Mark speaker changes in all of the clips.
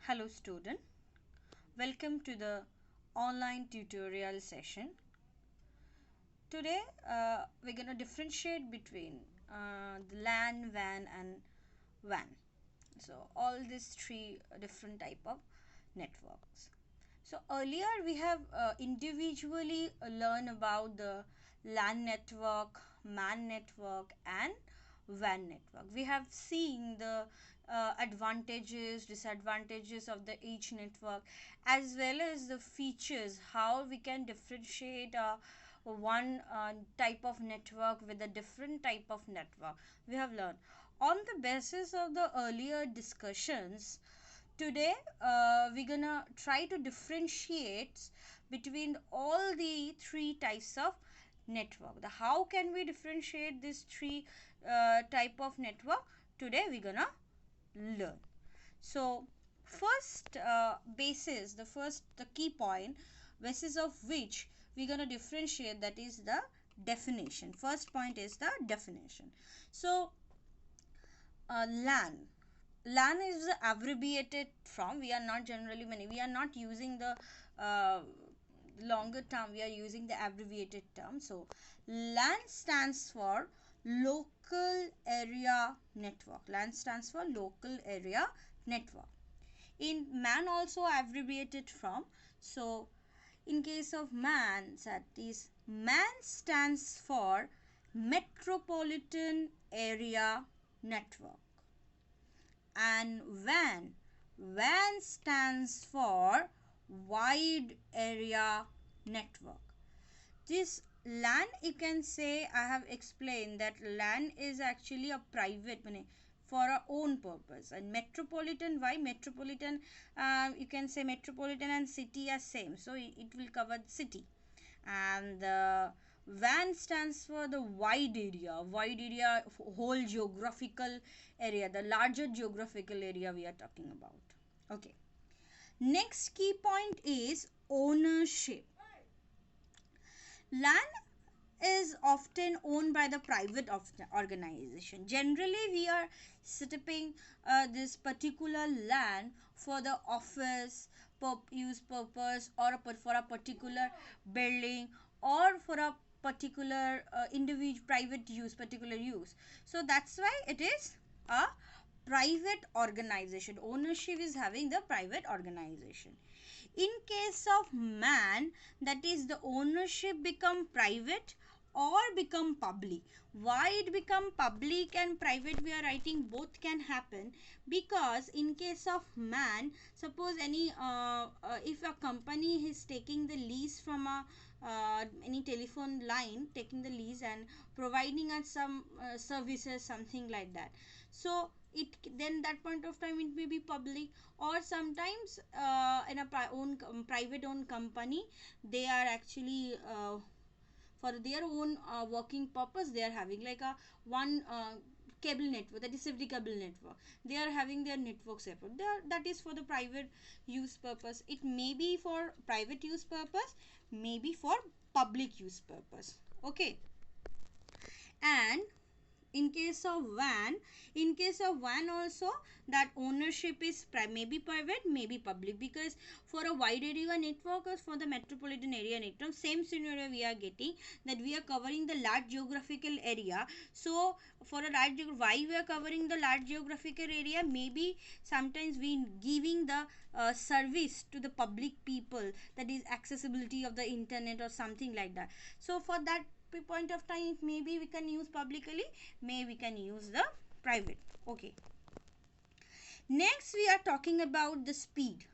Speaker 1: Hello student, welcome to the online tutorial session. Today we're going to differentiate between the LAN, WAN and WAN. So all these three different type of networks. So earlier we have individually learned about the LAN network, MAN network and WAN network. We have seen the advantages, disadvantages of the each network, as well as the features, how we can differentiate one type of network with a different type of network. We have learned on the basis of the earlier discussions. Today we're gonna try to differentiate between all the three types of network. How can we differentiate these three type of network? Today we're gonna learn. So first the key point basis of which we're gonna differentiate, that is the definition. First point is the definition. So LAN. LAN is abbreviated from, we are not using the longer term, we are using the abbreviated term. So LAN stands for local area network. LAN stands for local area network. In MAN also abbreviated from. So in case of MAN, that is MAN stands for metropolitan area network. And WAN stands for wide area network. This LAN, you can say, I have explained that LAN is actually a private for our own purpose. And metropolitan, why metropolitan? You can say metropolitan and city are same, so it will cover the city. And WAN stands for the wide area, whole geographical area, the larger geographical area we are talking about. Okay. Next key point is ownership. LAN is often owned by the private organization. Generally, we are setting this particular LAN for the office use purpose, or for a particular building, or for a particular individual particular use. So that's why it is a private organization. Ownership is having the private organization. In case of MAN, that is the ownership become private or become public. Why it become public and private? We are writing both can happen, because in case of MAN, suppose any if a company is taking the lease from a any telephone line, taking the lease and providing us some services, something like that. So it then that point of time it may be public, or sometimes in a private owned company, they are actually for their own working purpose, they are having like a one cable network, that is safety cable network. They are having their network separate. That is for the private use purpose. It may be for private use purpose, maybe for public use purpose. Okay. And in case of WAN also, that ownership is maybe private, maybe public, because for a wide area network or for the metropolitan area network, same scenario we are getting, that we are covering the large geographical area. So for a large, why we are covering the large geographical area? Maybe sometimes we giving the service to the public people, that is accessibility of the internet or something like that. So for that point of time, maybe we can use publicly, maybe we can use the private. Okay. Next we are talking about the speed.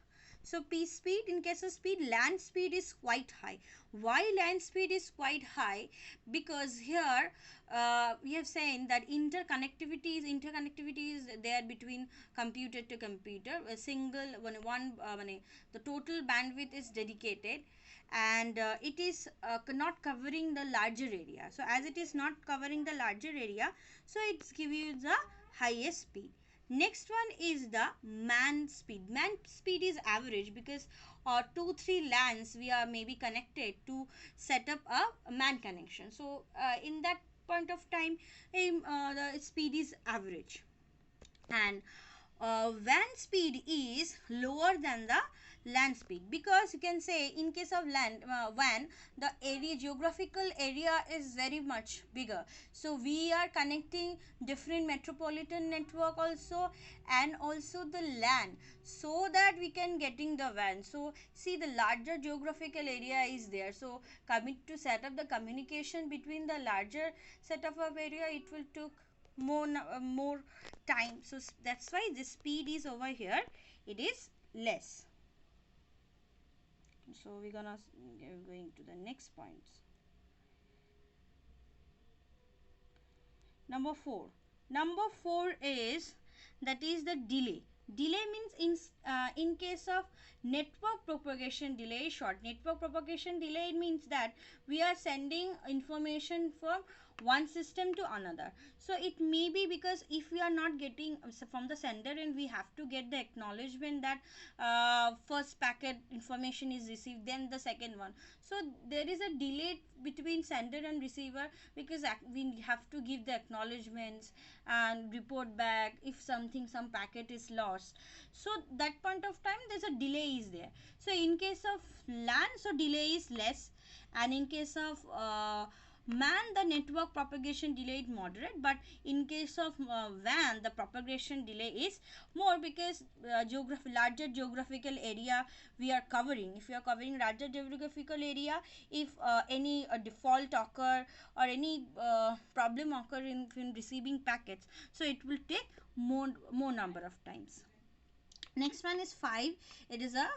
Speaker 1: So speed, in case of speed, LAN speed is quite high. Why LAN speed is quite high? Because here we have saying that interconnectivity is there between computer to computer. A single the total bandwidth is dedicated, and it is not covering the larger area. So as it is not covering the larger area, so it's giving you the highest speed. Next one is the MAN speed. MAN speed is average, because 2-3 LANs we are maybe connected to set up a MAN connection. So in that point of time, the speed is average. And WAN speed is lower than the land speed, because you can say in case of land WAN, the area, geographical area is very much bigger, so we are connecting different metropolitan network also, and also the LAN, so that we can getting the WAN. So see, the larger geographical area is there, so commit to set up the communication between the larger setup of area, it will took more time. So that's why the speed is over here, it is less. So we're going to the next points. Number 4. Number 4 is, that is the delay. Delay means in case of network propagation delay, short network propagation delay, it means that we are sending information from one system to another. So it may be because if we are not getting from the sender, and we have to get the acknowledgement that first packet information is received, then the second one. So there is a delay between sender and receiver, because we have to give the acknowledgements and report back if some packet is lost. So that point of time there's a delay is there. So in case of LAN, so delay is less, and in case of MAN, the network propagation delay is moderate, but in case of WAN, the propagation delay is more, because larger geographical area we are covering. If we are covering larger geographical area, if any default occur or any problem occur in receiving packets, so it will take more number of times. Next one is 5. It is a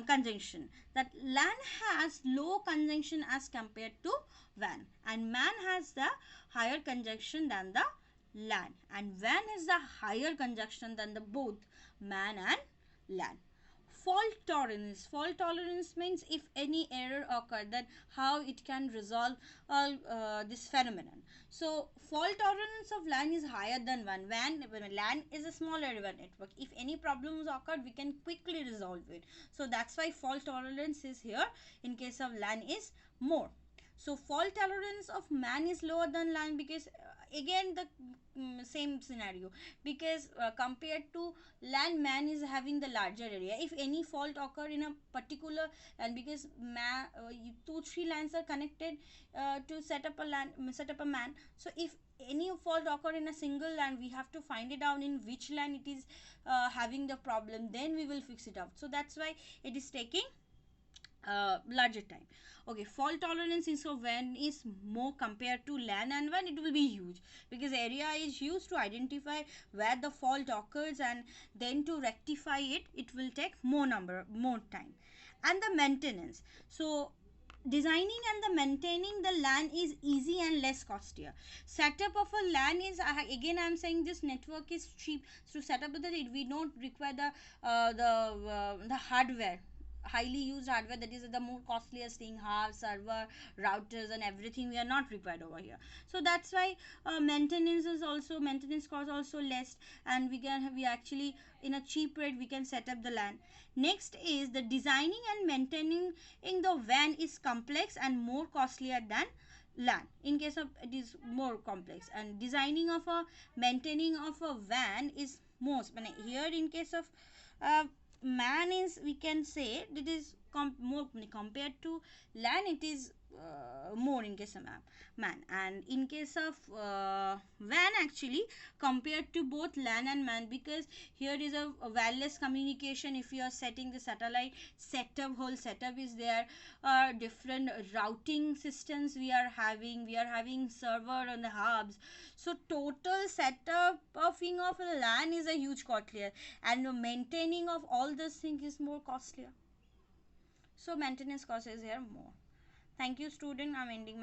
Speaker 1: conjunction, that LAN has low conjunction as compared to WAN, and MAN has the higher conjunction than the LAN, and WAN is the higher conjunction than the both MAN and LAN. Fault tolerance. Fault tolerance means if any error occur, then how it can resolve this phenomenon. So fault tolerance of LAN is higher than WAN. LAN is a smaller network. If any problems occur, we can quickly resolve it. So that's why fault tolerance is here in case of LAN is more. So fault tolerance of MAN is lower than LAN, because again the same scenario, because compared to LAN, MAN is having the larger area. If any fault occur in a particular, and because 2-3 lines are connected to set up a MAN, so if any fault occur in a single LAN, we have to find it out in which LAN it is having the problem, then we will fix it out. So that's why it is taking larger time. Okay, fault tolerance is of WAN is more compared to LAN, and WAN it will be huge, because area is used to identify where the fault occurs, and then to rectify it, it will take more time. And the maintenance. So designing and the maintaining the LAN is easy and less costlier. Setup of a LAN is, again I am saying, this network is cheap. So setup of it, we don't require the hardware, highly used hardware, that is the more costliest thing, hard server, routers and everything we are not required over here. So that's why maintenance cost also less, and we actually in a cheap rate we can set up the LAN. Next is the designing and maintaining in the WAN is complex and more costlier than LAN. In case of it is more complex, and designing of a maintaining of a WAN is most, but here in case of MAN is, we can say it is more compared to LAN, it is more in case of MAN, and in case of WAN actually compared to both LAN and MAN, because here is a wireless communication. If you are setting the satellite setup, whole setup is there, different routing systems we are having server on the hubs. So total setup of a LAN is a huge costlier, and the maintaining of all these things is more costlier. So maintenance cost is here more. Thank you student, I am ending my